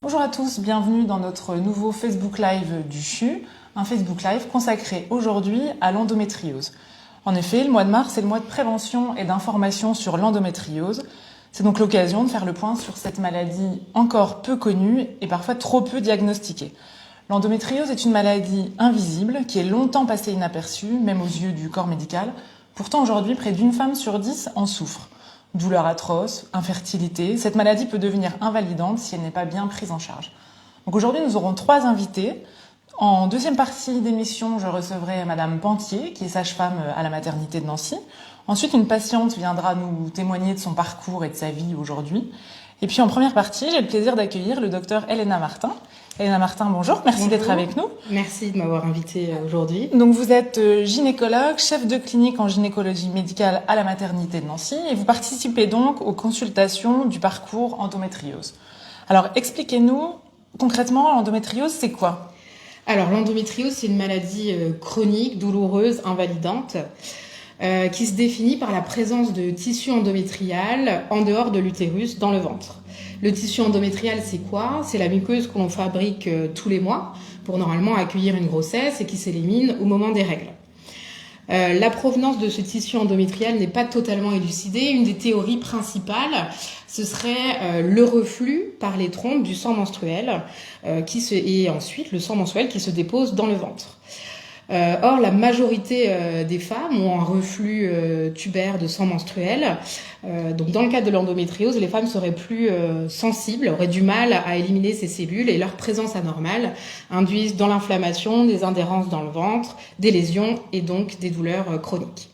Bonjour à tous, bienvenue dans notre nouveau Facebook Live du CHU, un Facebook Live consacré aujourd'hui à l'endométriose. En effet, le mois de mars est le mois de prévention et d'information sur l'endométriose. C'est donc l'occasion de faire le point sur cette maladie encore peu connue et parfois trop peu diagnostiquée. L'endométriose est une maladie invisible qui est longtemps passée inaperçue, même aux yeux du corps médical. Pourtant, aujourd'hui, près d'une femme sur 10 en souffre. Douleurs atroces, infertilité, cette maladie peut devenir invalidante si elle n'est pas bien prise en charge. Donc aujourd'hui, nous aurons 3 invités. En deuxième partie d'émission, je recevrai Madame Pantier, qui est sage-femme à la maternité de Nancy. Ensuite, une patiente viendra nous témoigner de son parcours et de sa vie aujourd'hui. Et puis en première partie, j'ai le plaisir d'accueillir le docteur Elena Martin. Elena Martin, bonjour, merci d'être avec nous. Merci de m'avoir invitée aujourd'hui. Donc vous êtes gynécologue, chef de clinique en gynécologie médicale à la maternité de Nancy et vous participez donc aux consultations du parcours endométriose. Alors expliquez-nous concrètement l'endométriose, c'est quoi ? Alors l'endométriose, c'est une maladie chronique, douloureuse, invalidante, qui se définit par la présence de tissu endométrial en dehors de l'utérus, dans le ventre. Le tissu endométrial, c'est quoi ? C'est la muqueuse que l'on fabrique tous les mois pour normalement accueillir une grossesse et qui s'élimine au moment des règles. La provenance de ce tissu endométrial n'est pas totalement élucidée. Une des théories principales, ce serait le reflux par les trompes du sang menstruel et ensuite le sang menstruel qui se dépose dans le ventre. Or, la majorité des femmes ont un reflux tubaire de sang menstruel. Donc, dans le cas de l'endométriose, les femmes seraient plus sensibles, auraient du mal à éliminer ces cellules et leur présence anormale induisent dans l'inflammation, des adhérences dans le ventre, des lésions et donc des douleurs chroniques.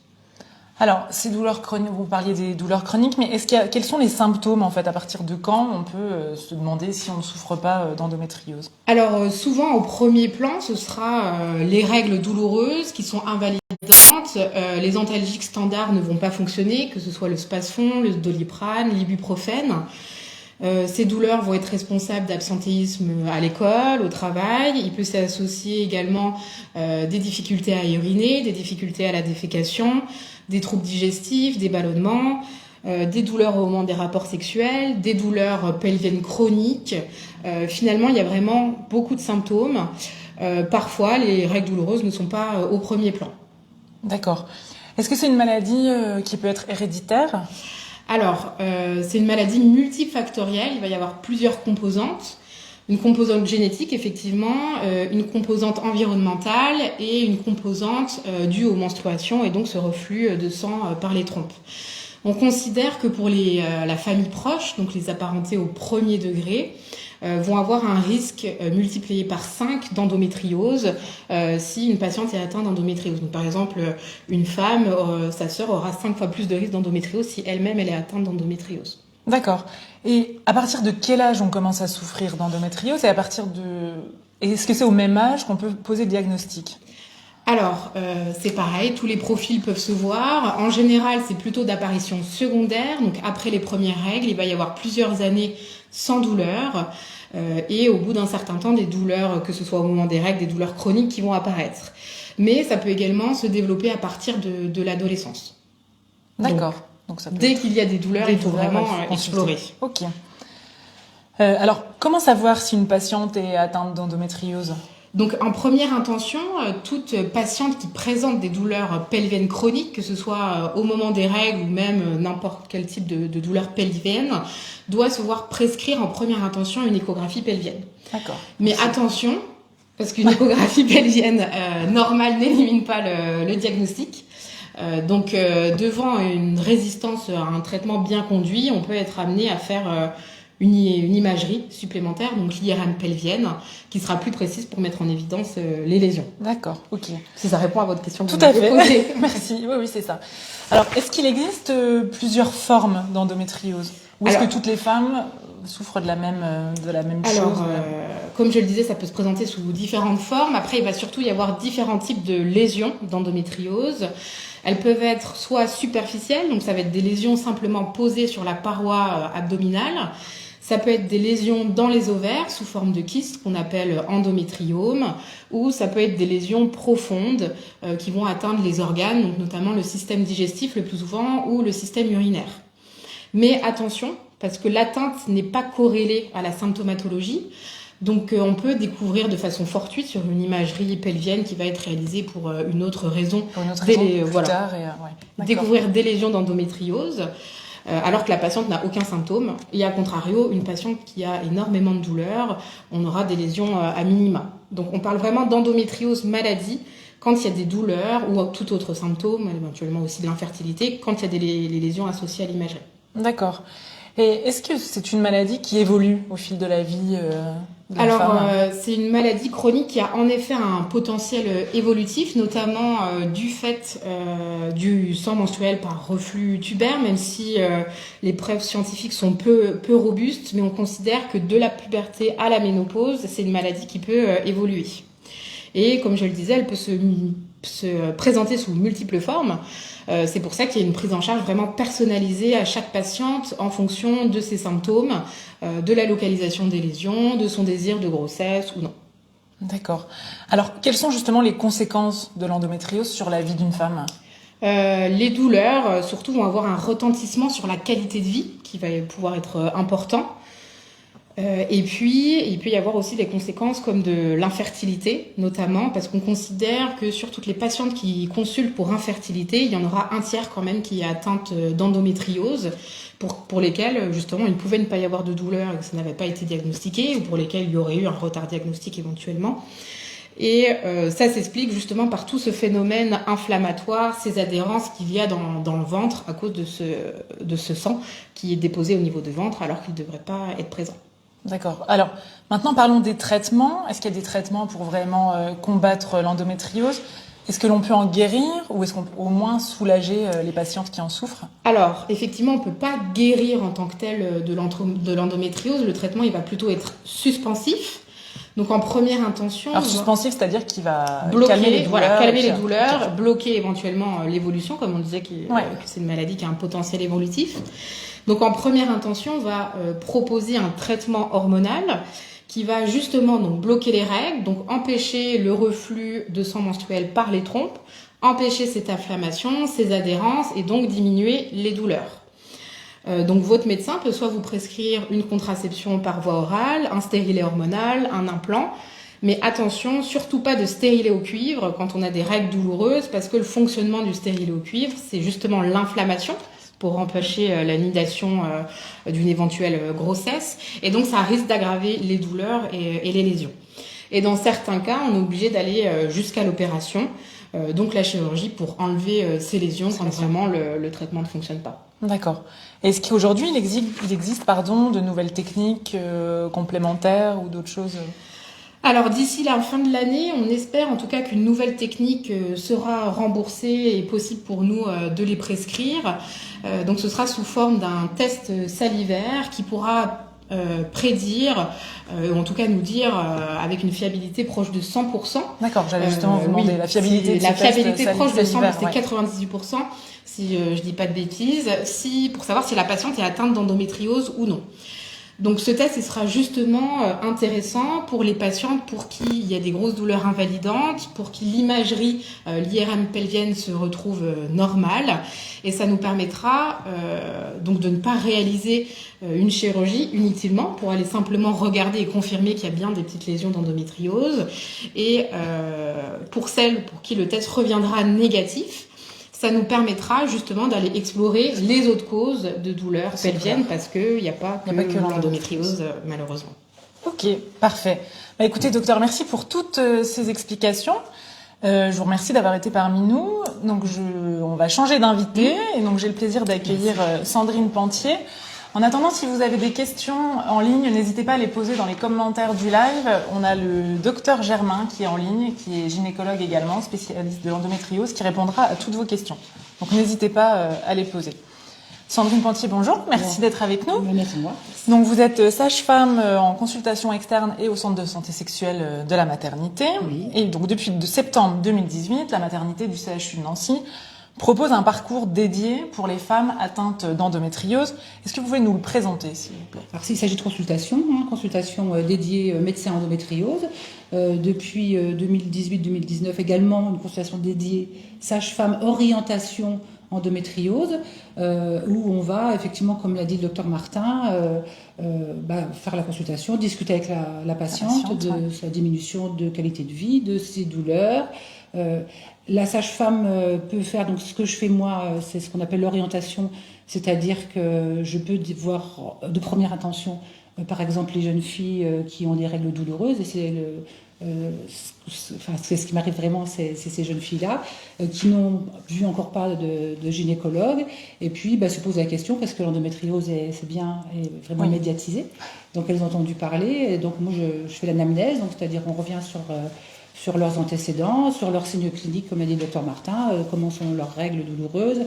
Alors, ces douleurs chroniques, vous parliez des douleurs chroniques, mais quels sont les symptômes en fait ? À partir de quand on peut se demander si on ne souffre pas d'endométriose ? Alors, souvent au premier plan, ce sera les règles douloureuses qui sont invalidantes. Les antalgiques standards ne vont pas fonctionner, que ce soit le Spasfon, le Doliprane, l'ibuprofène. Ces douleurs vont être responsables d'absentéisme à l'école, au travail. Il peut s'associer également des difficultés à uriner, des difficultés à la défécation, des troubles digestifs, des ballonnements, des douleurs au moment des rapports sexuels, des douleurs pelviennes chroniques. Finalement, il y a vraiment beaucoup de symptômes. Parfois, les règles douloureuses ne sont pas au premier plan. D'accord. Est-ce que c'est une maladie qui peut être héréditaire ? Alors, c'est une maladie multifactorielle. Il va y avoir plusieurs composantes. Une composante génétique, effectivement, une composante environnementale et une composante due aux menstruations et donc ce reflux de sang par les trompes. On considère que pour la famille proche, donc les apparentés au premier degré, vont avoir un risque multiplié par 5 d'endométriose si une patiente est atteinte d'endométriose. Donc, par exemple, une femme, sa sœur aura 5 fois plus de risque d'endométriose si elle-même elle est atteinte d'endométriose. D'accord. Et à partir de quel âge on commence à souffrir d'endométriose et est-ce que c'est au même âge qu'on peut poser le diagnostic ? Alors, c'est pareil, tous les profils peuvent se voir. En général, c'est plutôt d'apparition secondaire. Donc, après les premières règles, il va y avoir plusieurs années sans douleur. Et au bout d'un certain temps, des douleurs, que ce soit au moment des règles, des douleurs chroniques qui vont apparaître. Mais ça peut également se développer à partir de l'adolescence. D'accord. Donc dès qu'il y a des douleurs, il faut vraiment explorer. Ok. Alors, comment savoir si une patiente est atteinte d'endométriose ? Donc, en première intention, toute patiente qui présente des douleurs pelviennes chroniques, que ce soit au moment des règles ou même n'importe quel type de douleur pelvienne, doit se voir prescrire en première intention une échographie pelvienne. D'accord. Mais attention, parce qu'une échographie pelvienne normale n'élimine pas le diagnostic. Donc, devant une résistance à un traitement bien conduit, on peut être amené à faire une imagerie supplémentaire, donc l'IRM pelvienne, qui sera plus précise pour mettre en évidence les lésions. D'accord, ok. Si ça répond à votre question. Tout à fait. Merci. Oui, c'est ça. Alors, est-ce qu'il existe plusieurs formes d'endométriose ? Ou est-ce que toutes les femmes souffrent de la même chose ? Comme je le disais, ça peut se présenter sous différentes formes. Après, il va surtout y avoir différents types de lésions d'endométriose. Elles peuvent être soit superficielles, donc ça va être des lésions simplement posées sur la paroi abdominale. Ça peut être des lésions dans les ovaires sous forme de kystes qu'on appelle endométriome, ou ça peut être des lésions profondes qui vont atteindre les organes, donc notamment le système digestif le plus souvent ou le système urinaire. Mais attention, parce que l'atteinte n'est pas corrélée à la symptomatologie. Donc on peut découvrir de façon fortuite sur une imagerie pelvienne qui va être réalisée pour une autre raison, plus tard, découvrir des lésions d'endométriose, alors que la patiente n'a aucun symptôme. Et à contrario, une patiente qui a énormément de douleurs, on aura des lésions à minima. Donc on parle vraiment d'endométriose maladie quand il y a des douleurs ou tout autre symptôme, éventuellement aussi de l'infertilité, quand il y a les lésions associées à l'imagerie. D'accord. Et est-ce que c'est une maladie qui évolue au fil de la vie de la femme ? C'est une maladie chronique qui a en effet un potentiel évolutif, notamment du fait du sang menstruel par reflux tubaire, même si les preuves scientifiques sont peu robustes, mais on considère que de la puberté à la ménopause, c'est une maladie qui peut évoluer. Et comme je le disais, elle peut se présenter sous multiples formes. C'est pour ça qu'il y a une prise en charge vraiment personnalisée à chaque patiente en fonction de ses symptômes, de la localisation des lésions, de son désir de grossesse ou non. D'accord. Alors, quelles sont justement les conséquences de l'endométriose sur la vie d'une femme ? Les douleurs, surtout, vont avoir un retentissement sur la qualité de vie qui va pouvoir être important. Et puis, il peut y avoir aussi des conséquences comme de l'infertilité, notamment parce qu'on considère que sur toutes les patientes qui consultent pour infertilité, il y en aura un tiers quand même qui est atteinte d'endométriose, pour lesquelles, justement, il pouvait ne pas y avoir de douleur et que ça n'avait pas été diagnostiqué, ou pour lesquelles il y aurait eu un retard diagnostique éventuellement. Et ça s'explique justement par tout ce phénomène inflammatoire, ces adhérences qu'il y a dans le ventre à cause de ce sang qui est déposé au niveau du ventre alors qu'il ne devrait pas être présent. D'accord. Alors, maintenant, parlons des traitements. Est-ce qu'il y a des traitements pour vraiment combattre l'endométriose ? Est-ce que l'on peut en guérir ou est-ce qu'on peut au moins soulager les patientes qui en souffrent ? Alors, effectivement, on ne peut pas guérir en tant que tel de l'endométriose. Le traitement, il va plutôt être suspensif. Donc, en première intention... Alors, suspensif, c'est-à-dire qu'il va calmer les douleurs, bloquer éventuellement l'évolution, comme on disait que c'est une maladie qui a un potentiel évolutif. Donc, en première intention, on va proposer un traitement hormonal qui va justement donc bloquer les règles, donc empêcher le reflux de sang menstruel par les trompes, empêcher cette inflammation, ces adhérences et donc diminuer les douleurs. Donc votre médecin peut soit vous prescrire une contraception par voie orale, un stérilet hormonal, un implant, mais attention, surtout pas de stérilet au cuivre quand on a des règles douloureuses, parce que le fonctionnement du stérilet au cuivre, c'est justement l'inflammation pour empêcher la nidation d'une éventuelle grossesse. Et donc, ça risque d'aggraver les douleurs et les lésions. Et dans certains cas, on est obligé d'aller jusqu'à l'opération, donc la chirurgie, pour enlever ces lésions quand vraiment le traitement ne fonctionne pas. D'accord. Est-ce qu'aujourd'hui, il existe de nouvelles techniques complémentaires ou d'autres choses ? Alors d'ici la fin de l'année, on espère en tout cas qu'une nouvelle technique sera remboursée et possible pour nous de les prescrire. Donc ce sera sous forme d'un test salivaire qui pourra prédire, ou en tout cas nous dire avec une fiabilité proche de 100%. D'accord, j'allais justement vous demander la fiabilité de ce test fiabilité proche de 100%, c'est ouais. 98%, si je dis pas de bêtises, pour savoir si la patiente est atteinte d'endométriose ou non. Donc ce test il sera justement intéressant pour les patientes pour qui il y a des grosses douleurs invalidantes, pour qui l'imagerie, l'IRM pelvienne se retrouve normale, et ça nous permettra donc de ne pas réaliser une chirurgie inutilement pour aller simplement regarder et confirmer qu'il y a bien des petites lésions d'endométriose. Et pour celles pour qui le test reviendra négatif, ça nous permettra justement d'aller explorer les autres causes de douleurs pelviennes, parce qu'il n'y a pas que l'endométriose, malheureusement. Ok, parfait. Écoutez, docteur, merci pour toutes ces explications. Je vous remercie d'avoir été parmi nous. Donc, on va changer d'invité. Et donc, j'ai le plaisir d'accueillir Sandrine Pentier. En attendant, si vous avez des questions en ligne, n'hésitez pas à les poser dans les commentaires du live. On a le docteur Germain qui est en ligne, qui est gynécologue également, spécialiste de l'endométriose, qui répondra à toutes vos questions. Donc n'hésitez pas à les poser. Sandrine Pentier, bonjour. Merci d'être avec nous. Merci moi. Donc vous êtes sage-femme en consultation externe et au centre de santé sexuelle de la maternité. Oui. Et donc depuis septembre 2018, la maternité du CHU de Nancy propose un parcours dédié pour les femmes atteintes d'endométriose. Est-ce que vous pouvez nous le présenter, s'il vous plaît ? Alors, s'il s'agit de consultation dédiée médecin endométriose. Depuis 2018-2019 également, une consultation dédiée sage-femme orientation endométriose, où on va effectivement, comme l'a dit le docteur Martin, faire la consultation, discuter avec la patiente de sa diminution de qualité de vie, de ses douleurs. La sage-femme peut faire, donc ce que je fais moi, c'est ce qu'on appelle l'orientation, c'est-à-dire que je peux voir de première intention, par exemple, les jeunes filles qui ont des règles douloureuses, et c'est ce qui m'arrive vraiment, c'est ces jeunes filles-là qui n'ont vu encore pas de gynécologue, et puis se poser la question, parce que l'endométriose est vraiment médiatisée, donc elles ont entendu parler, et donc moi je fais l'anamnèse, donc c'est-à-dire on revient sur leurs antécédents, sur leurs signes cliniques, comme a dit le docteur Martin, comment sont leurs règles douloureuses,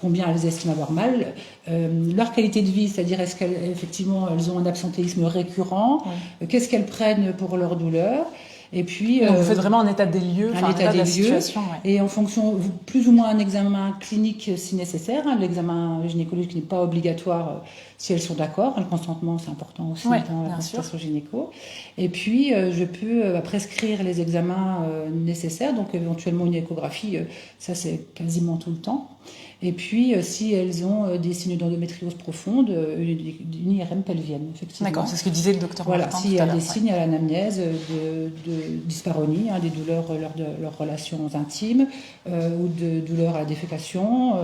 combien elles estiment avoir mal, leur qualité de vie, c'est-à-dire est-ce qu'effectivement elles ont un absentéisme récurrent, qu'est-ce qu'elles prennent pour leur douleur. Et puis, donc vous faites vraiment un état des lieux, un état des lieux, situation, et en fonction, plus ou moins un examen clinique si nécessaire, l'examen gynécologique n'est pas obligatoire si elles sont d'accord, le consentement c'est important aussi dans la consultation gynéco. Et puis je peux prescrire les examens nécessaires, donc éventuellement une échographie, ça c'est quasiment tout le temps. Et puis, si elles ont des signes d'endométriose profonde, une IRM pelvienne, effectivement. D'accord, c'est ce que disait le docteur Voilà, Martin. s'il y a des signes à l'anamnèse de dyspareunie, des douleurs lors de leurs relations intimes, ou de douleurs à la défécation,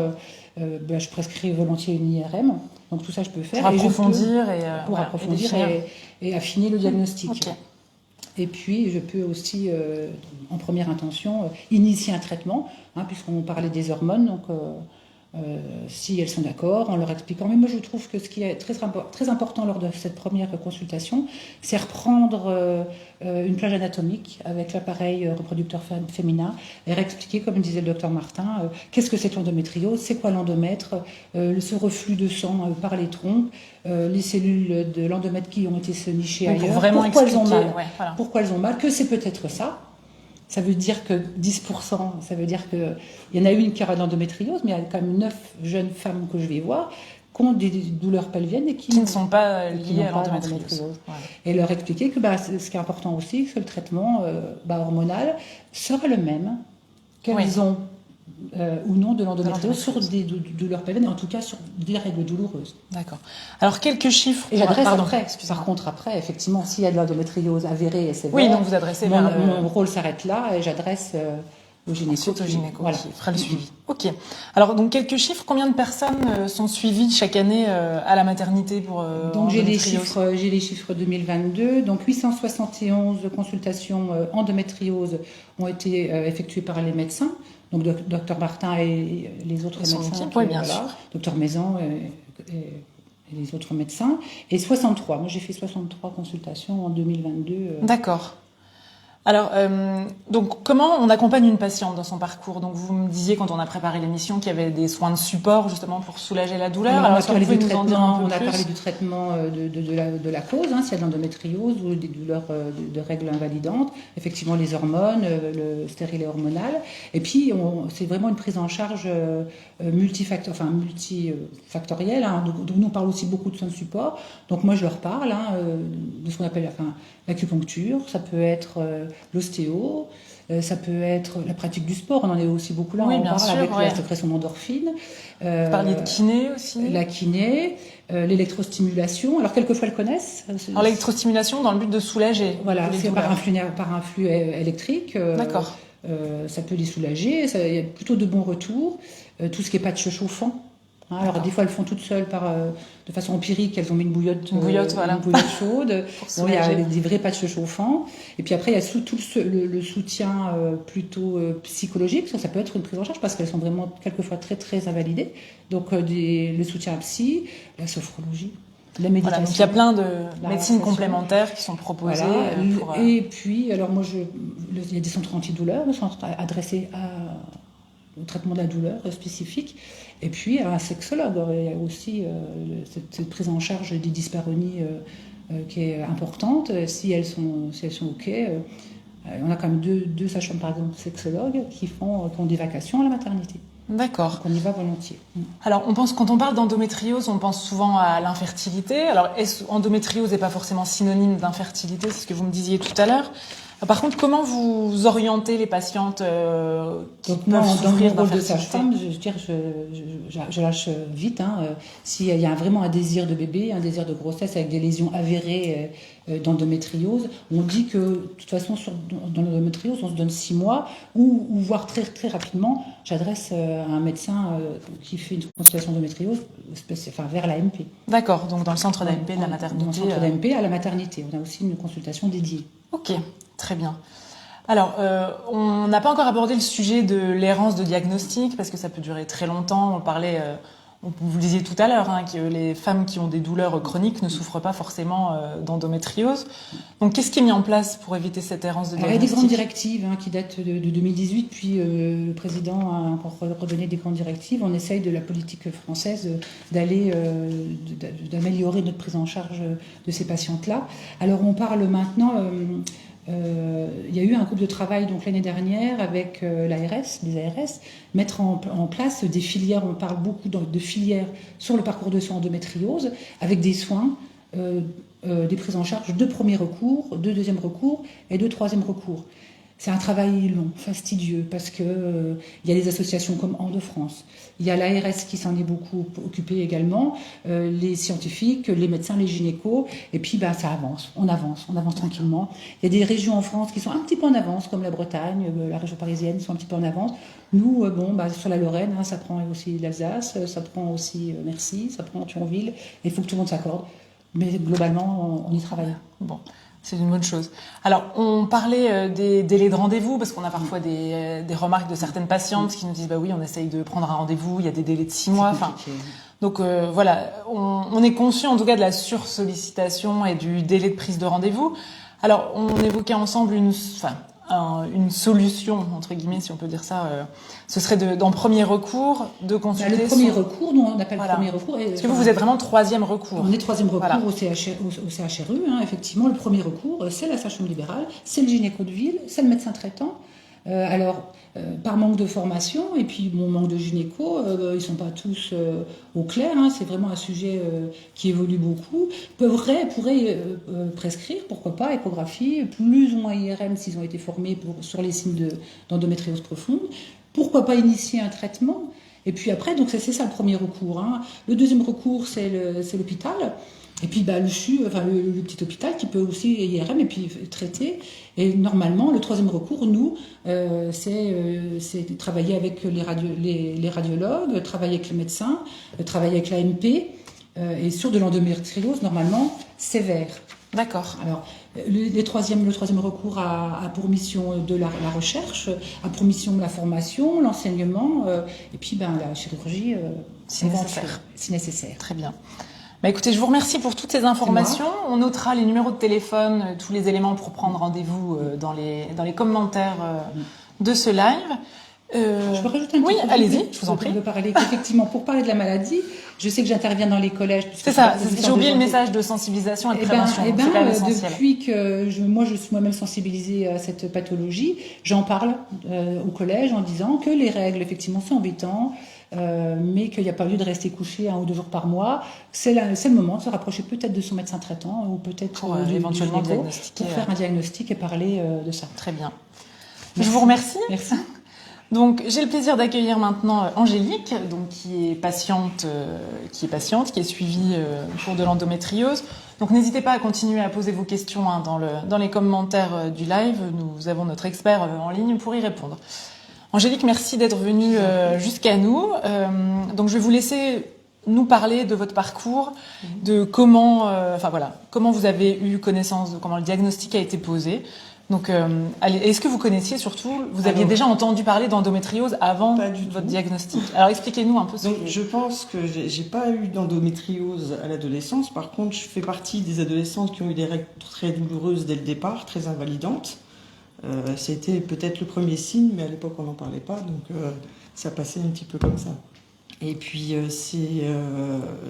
je prescris volontiers une IRM. Donc tout ça, je peux faire. Pour approfondir et affiner le diagnostic. Okay. Et puis, je peux aussi, en première intention, initier un traitement, puisqu'on parlait des hormones. Donc, si elles sont d'accord, en leur expliquant. Mais moi, je trouve que ce qui est très important lors de cette première consultation, c'est reprendre une plage anatomique avec l'appareil reproducteur féminin et réexpliquer, comme disait le docteur Martin, qu'est-ce que c'est l'endométriose, c'est quoi l'endomètre, ce reflux de sang par les trompes, les cellules de l'endomètre qui ont été se nicher ailleurs, pourquoi elles ont mal, pourquoi elles ont mal, que c'est peut-être ça. Ça veut dire que 10%, ça veut dire qu'il y en a une qui aura de l'endométriose, mais il y a quand même 9 jeunes femmes que je vais voir qui ont des douleurs pelviennes et qui ne sont pas liées à l'endométriose. Voilà. Et leur expliquer que ce qui est important aussi, c'est que le traitement hormonal sera le même qu'elles ont ou non de l'endométriose sur des douleurs pelviennes, en tout cas sur des règles douloureuses. D'accord. Alors quelques chiffres. Et j'adresse par contre après, effectivement, s'il y a de l'endométriose avérée et sévère, oui, donc vous adressez mon rôle s'arrête là et j'adresse au gynéco qui fera le suivi. Ok. Alors donc quelques chiffres. Combien de personnes sont suivies chaque année à la maternité pour donc j'ai les chiffres 2022. Donc 871 consultations endométriose ont été effectuées par les médecins. Donc docteur Martin et les autres médecins. Oui, bien sûr. Docteur Maison et les autres médecins. Et 63. Moi j'ai fait 63 consultations en 2022. D'accord. Alors, donc, comment on accompagne une patiente dans son parcours? Donc, vous me disiez quand on a préparé l'émission qu'il y avait des soins de support justement pour soulager la douleur. Alors, on a parlé du traitement de la cause, s'il y a de l'endométriose ou des douleurs de règles invalidantes. Effectivement, les hormones, le stérilet hormonal. Et puis, c'est vraiment une prise en charge multifactorielle. Donc, nous, on parle aussi beaucoup de soins de support. Donc, moi, je leur parle de ce qu'on appelle l'acupuncture. Ça peut être l'ostéo, ça peut être la pratique du sport, on en est aussi beaucoup là, oui, on parle sûr, avec la sécrétion d'endorphines. Vous parliez de kiné aussi. La kiné, l'électrostimulation, alors quelquefois elles connaissent. Alors l'électrostimulation dans le but de soulager. Voilà, c'est par un flux électrique. D'accord. Ça peut les soulager, il y a plutôt de bons retours. Tout ce qui est patch chauffant. Alors des fois elles font toutes seules de façon empirique, elles ont mis une bouillotte chaude. Il y a des vrais patchs chauffants. Et puis après il y a tout le soutien plutôt psychologique. Ça peut être une prise en charge parce qu'elles sont vraiment quelquefois très très invalidées. Donc le soutien psy, la sophrologie, la méditation. Voilà, donc il y a plein de médecines complémentaires qui sont proposées. Voilà. Et puis alors moi il y a des centres antidouleurs, des centres adressés au traitement de la douleur spécifique. Et puis un sexologue, il y a aussi cette prise en charge des dyspareunies qui est importante. Si elles sont OK, on a quand même deux sages-femmes par exemple sexologues qui ont des vacations à la maternité. D'accord. Donc on y va volontiers. Alors quand on parle d'endométriose, on pense souvent à l'infertilité. Alors endométriose n'est pas forcément synonyme d'infertilité, c'est ce que vous me disiez tout à l'heure. Par contre, comment vous orientez les patientes Donc moi, dans mon rôle de sage-femme, je lâche vite. S'il y a vraiment un désir de bébé, un désir de grossesse avec des lésions avérées d'endométriose, on dit que de toute façon, dans l'endométriose, on se donne 6 mois ou voire très, très rapidement, j'adresse à un médecin qui fait une consultation d'endométriose vers l'AMP. D'accord, donc dans le centre d'AMP de la maternité. Dans le centre d'AMP à la maternité. On a aussi une consultation dédiée. Ok, très bien. Alors, on n'a pas encore abordé le sujet de l'errance de diagnostic, parce que ça peut durer très longtemps. On parlait, vous le disiez tout à l'heure, que les femmes qui ont des douleurs chroniques ne souffrent pas forcément d'endométriose. Donc, qu'est-ce qui est mis en place pour éviter cette errance de diagnostic ? Il y a des grandes directives qui datent de 2018, puis le président a encore redonné des grandes directives. On essaye de la politique française d'améliorer notre prise en charge de ces patientes-là. Alors, on parle maintenant... il y a eu un groupe de travail donc l'année dernière avec les ARS, mettre en place des filières. On parle beaucoup de filières sur le parcours de soins endométriose, avec des soins, des prises en charge de premier recours, de deuxième recours et de troisième recours. C'est un travail long, fastidieux, parce que il y a des associations comme Endo France, il y a l'ARS qui s'en est beaucoup occupée également, les scientifiques, les médecins, les gynécos, et puis ça avance, on avance tranquillement. Il y a des régions en France qui sont un petit peu en avance, comme la Bretagne, la région parisienne sont un petit peu en avance. Nous, sur la Lorraine, ça prend aussi l'Alsace, ça prend aussi Mercy, ça prend Thionville, et il faut que tout le monde s'accorde. Mais globalement, on y travaille. Bon. C'est une bonne chose. Alors, on parlait des délais de rendez-vous, parce qu'on a parfois des remarques de certaines patientes qui nous disent oui, on essaye de prendre un rendez-vous, il y a des délais de 6 mois. Donc voilà, on est conscient en tout cas de la sursollicitation et du délai de prise de rendez-vous. Alors, on évoquait ensemble une solution, entre guillemets, si on peut dire ça, ce serait d'en premier recours, de consulter... Le premier recours, nous on appelle premier recours... Parce que vous êtes vraiment troisième recours. On est troisième recours au CHRU, effectivement. Le premier recours, c'est la sage-femme libérale, c'est le gynéco de ville, c'est le médecin traitant. Par manque de formation, et puis manque de gynéco, ils ne sont pas tous au clair, c'est vraiment un sujet qui évolue beaucoup. Pourraient prescrire, pourquoi pas, échographie, plus ou moins IRM s'ils ont été formés sur les signes d'endométriose profonde. Pourquoi pas initier un traitement ? Et puis après, donc c'est ça le premier recours. Le deuxième recours, c'est l'hôpital. Et puis le CHU, le petit hôpital qui peut aussi IRM et puis traiter. Et normalement, le troisième recours, nous, c'est travailler avec les radiologues, travailler avec les médecins, travailler avec l'AMP, et sur de l'endométriose, normalement, sévère. D'accord. Alors, le troisième recours a pour mission de la recherche, a pour mission la formation, l'enseignement, et puis la chirurgie, si nécessaire. Si nécessaire. Très bien. Écoutez, je vous remercie pour toutes ces informations. On notera les numéros de téléphone, tous les éléments pour prendre rendez-vous dans les commentaires de ce live. Je peux rajouter un petit Oui, allez-y, je vous en prie. Effectivement, pour parler de la maladie, je sais que j'interviens dans les collèges. C'est ça, j'ai oublié le message de sensibilisation et de prévention. Depuis que je suis moi-même sensibilisée à cette pathologie, j'en parle au collège en disant que les règles, effectivement, sont embêtantes. Mais qu'il n'y a pas lieu de rester couché 1 ou 2 jours par mois. C'est le moment de se rapprocher peut-être de son médecin traitant ou peut-être éventuellement du gynéco pour faire un diagnostic et parler de ça. Très bien. Merci. Je vous remercie. Merci. Donc, j'ai le plaisir d'accueillir maintenant Angélique, qui est patiente, qui est suivie pour de l'endométriose. Donc, n'hésitez pas à continuer à poser vos questions dans les commentaires du live. Nous avons notre expert en ligne pour y répondre. Angélique, merci d'être venue jusqu'à nous. Donc, je vais vous laisser nous parler de votre parcours, de comment vous avez eu connaissance de comment le diagnostic a été posé. Donc, est-ce que vous connaissiez surtout, vous aviez déjà entendu parler d'endométriose avant votre diagnostic? Alors, expliquez-nous un peu ce que... Je pense que j'ai pas eu d'endométriose à l'adolescence. Par contre, je fais partie des adolescentes qui ont eu des règles très douloureuses dès le départ, très invalidantes. C'était peut-être le premier signe, mais à l'époque, on n'en parlait pas. Donc, ça passait un petit peu comme ça. Et puis,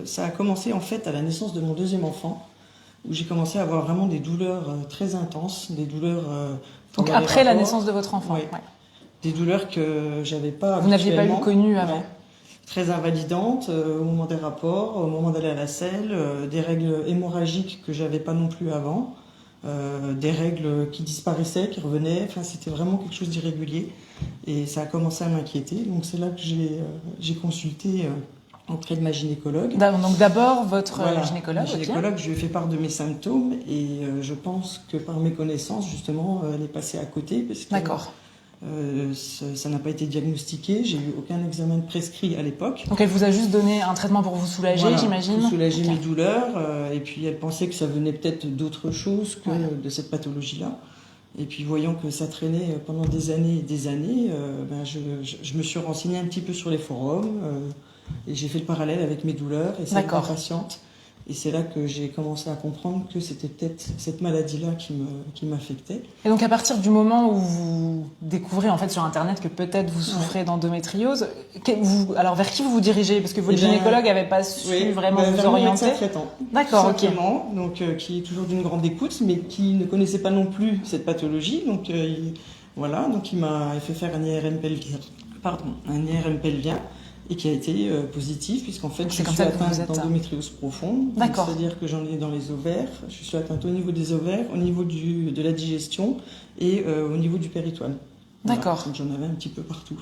ça a commencé en fait à la naissance de mon deuxième enfant, où j'ai commencé à avoir vraiment des douleurs très intenses, des douleurs... Donc après la naissance de votre enfant. Ouais. Des douleurs que j'avais pas Vous n'aviez pas eu connues avant. Très invalidantes au moment des rapports, au moment d'aller à la selle, des règles hémorragiques que j'avais pas non plus avant, des règles qui disparaissaient, qui revenaient. Enfin, c'était vraiment quelque chose d'irrégulier. Et ça a commencé à m'inquiéter. Donc c'est là que j'ai consulté auprès de ma gynécologue. Donc d'abord votre Voilà, gynécologue. ma gynécologue, je lui ai fait part de mes symptômes et je pense que par mes connaissances, justement, elle est passée à côté parce que D'accord. ça n'a pas été diagnostiqué. J'ai eu aucun examen prescrit à l'époque. Donc elle vous a juste donné un traitement pour vous soulager, Voilà, j'imagine. pour soulager Ok. mes douleurs. Et puis elle pensait que ça venait peut-être d'autre chose que Ouais. de cette pathologie-là. Et puis voyant que ça traînait pendant des années et des années, je me suis renseignée un petit peu sur les forums et j'ai fait le parallèle avec mes douleurs et celles de ma D'accord. patiente. Et c'est là que j'ai commencé à comprendre que c'était peut-être cette maladie-là qui m'affectait. Et donc à partir du moment où vous découvrez en fait sur internet que peut-être vous souffrez d'endométriose, alors vers qui vous vous dirigez? Parce que votre Eh bien, gynécologue n'avait pas su vraiment vous vers mon orienter. médecin traitant. D'accord, ok. Simplement, donc qui est toujours d'une grande écoute, mais qui ne connaissait pas non plus cette pathologie. Donc voilà, donc il m'a fait faire un IRM pelvien, et qui a été positif, puisqu'en fait je C'est comme suis ça que vous atteinte êtes- d'endométriose profonde. Donc, D'accord. c'est-à-dire que j'en ai dans les ovaires, je suis atteinte au niveau des ovaires, au niveau de la digestion et au niveau du péritoine. Voilà. D'accord. Donc j'en avais un petit peu partout.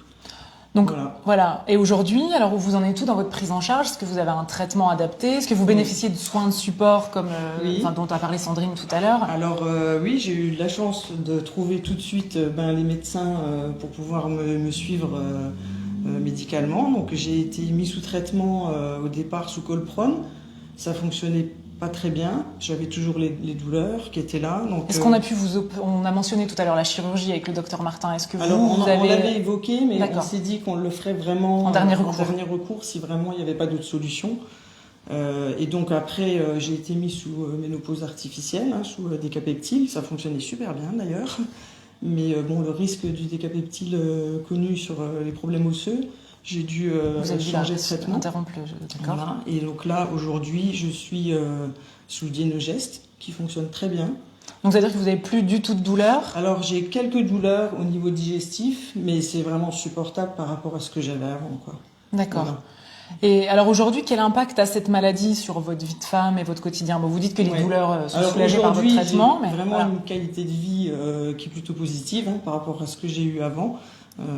Donc Voilà. voilà. Et aujourd'hui, alors où vous en êtes tout dans votre prise en charge? Est-ce que vous avez un traitement adapté? Est-ce que vous bénéficiez de soins de support comme Oui. dont a parlé Sandrine tout à l'heure? Alors oui, j'ai eu la chance de trouver tout de suite les médecins pour pouvoir me suivre médicalement. Donc j'ai été mis sous traitement au départ sous Colprone. Ça fonctionnait pas très bien. J'avais toujours les douleurs qui étaient là. Donc, Est-ce qu'on a pu on a mentionné tout à l'heure la chirurgie avec le docteur Martin. Est-ce que alors vous on avez l'avait évoqué, mais on D'accord. s'est dit qu'on le ferait vraiment En dernier en recours. dernier recours si vraiment il n'y avait pas d'autre solution. Et donc après, j'ai été mis sous ménopause artificielle, sous décapeptile. Ça fonctionnait super bien d'ailleurs. Mais bon, le risque du décapeptile connu sur les problèmes osseux, j'ai dû vous avez dû changer de traitement. interrompre d'accord. Voilà. Et donc là, aujourd'hui, je suis sous Dienogest, qui fonctionne très bien. Donc ça veut dire que vous n'avez plus du tout de douleur? Alors j'ai quelques douleurs au niveau digestif, mais c'est vraiment supportable par rapport à ce que j'avais avant, quoi. D'accord. Voilà. Et alors aujourd'hui, quel impact a cette maladie sur votre vie de femme et votre quotidien? Bon, vous dites que les Ouais. douleurs sont Alors soulagées par votre aujourd'hui, traitement, j'ai mais vraiment voilà. une qualité de vie qui est plutôt positive par rapport à ce que j'ai eu avant,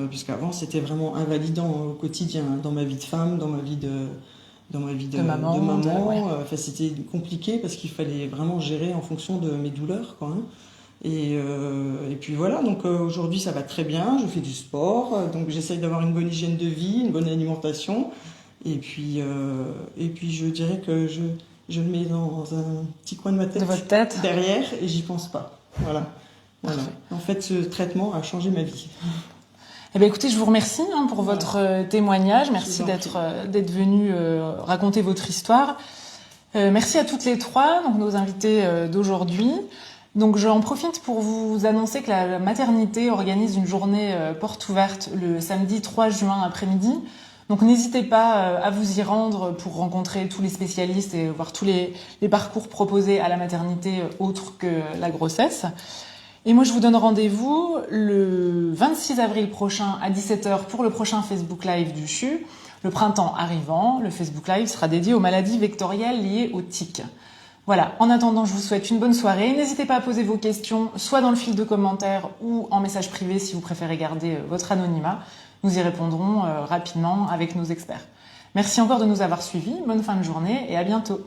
puisqu'avant c'était vraiment invalidant au quotidien, dans ma vie de femme, dans ma vie de maman, ouais. Enfin, c'était compliqué parce qu'il fallait vraiment gérer en fonction de mes douleurs, quoi. Et puis voilà, donc aujourd'hui ça va très bien, je fais du sport, donc j'essaye d'avoir une bonne hygiène de vie, une bonne alimentation. Et puis je dirais que je le mets dans un petit coin de ma tête, De votre tête? derrière, et j'y pense pas. Voilà. Parfait. En fait, ce traitement a changé ma vie. Eh bien, écoutez, je vous remercie pour votre témoignage. Merci Je vous en d'être venu raconter votre histoire. Merci à toutes les trois, donc nos invités d'aujourd'hui. Donc, j'en profite pour vous annoncer que la maternité organise une journée porte ouverte le samedi 3 juin après-midi. Donc, n'hésitez pas à vous y rendre pour rencontrer tous les spécialistes et voir tous les parcours proposés à la maternité autres que la grossesse. Et moi, je vous donne rendez-vous le 26 avril prochain à 17h pour le prochain Facebook Live du CHU. Le printemps arrivant, le Facebook Live sera dédié aux maladies vectorielles liées aux tiques. Voilà, en attendant, je vous souhaite une bonne soirée. N'hésitez pas à poser vos questions, soit dans le fil de commentaires ou en message privé si vous préférez garder votre anonymat. Nous y répondrons rapidement avec nos experts. Merci encore de nous avoir suivis, bonne fin de journée et à bientôt.